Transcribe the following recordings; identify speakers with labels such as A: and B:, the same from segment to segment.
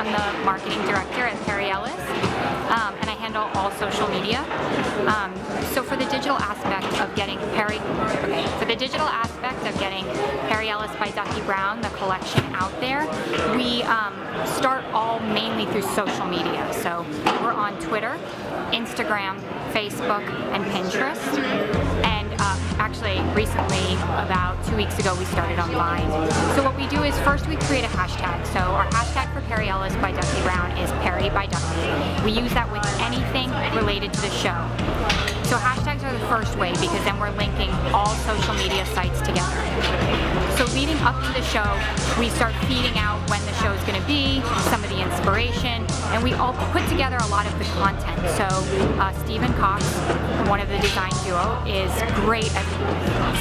A: I'm the marketing director at Perry Ellis, and I handle all social media. So for the digital aspect of getting Perry Ellis by Ducky Brown, the collection out there, we start all mainly through social media. So we're on Twitter, Instagram, Facebook, and Pinterest. And actually, recently, about 2 weeks ago, we started on Vine. So what we do is first we create a hashtag. So our hashtag for Perry Ellis by Ducky Brown is Perry by Ducky. We use that with anything related to the show. So hashtags are the first way because then we're linking all social media sites together. So leading up to the show, we start feeding out when the show is going to be, some of the inspiration, and we all put together a lot of the content. So Stephen Cox, one of the design duo, is great at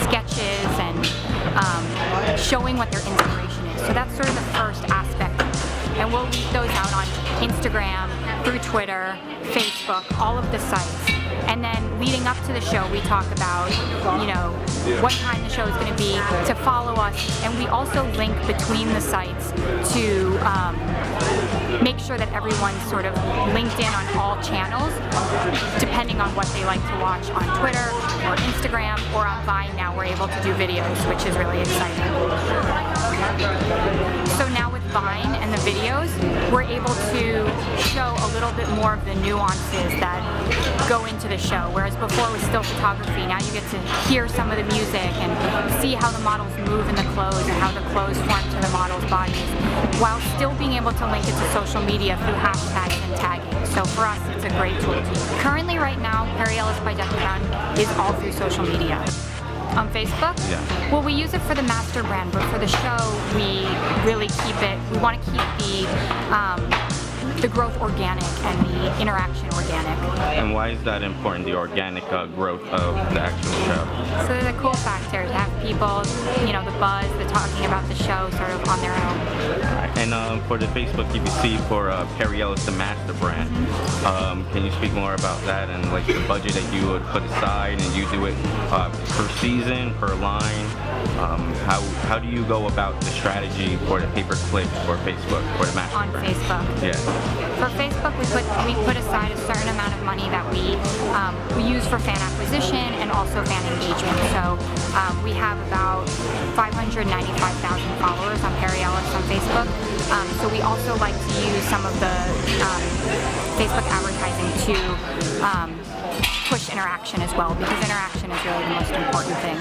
A: sketches and showing what their inspiration is. So that's sort of the first aspect. And we'll leave those out on Instagram, through Twitter, Facebook, all of the sites. And then leading up to the show, we talk about, what time the show is going to be, to follow us, and we also link between the sites to make sure that everyone's sort of linked in on all channels, depending on what they like to watch on Twitter or Instagram or on Vine. Now we're able to do videos, which is really exciting. So now with Vine and the videos, we're able to show a little bit more of the nuances that go into the show, whereas before it was still photography. Now you get to hear some of the music and see how the models move in the clothes and how the clothes form to the models' bodies, while still being able to link it to social media through hashtags and tagging. So for us, it's a great tool to use. Currently, right now, Perry Ellis by Ducky Brown is all through social media. On Facebook?
B: Yeah.
A: Well, we use it for the master brand, but for the show, we really we want to keep the growth organic and the interaction organic.
B: And why is that important, the organic growth of the actual show?
A: So there's a cool factor to have people, the buzz, the talking about the show sort of on their own.
B: Right. And for the Facebook, you can see for Perry Ellis, the master brand. Can you speak more about that and like the budget that you would put aside, and you do it per season, per line? How do you go about the strategy for the pay-per-click for Facebook, for the master brand?
A: On Facebook.
B: Yeah.
A: For Facebook, we put aside a certain amount of money that we use for fan acquisition and also fan engagement. So we have about 595,000 followers on Perry Ellis on Facebook. So we also like to use some of the Facebook advertising to push interaction as well, because interaction is really the most important thing.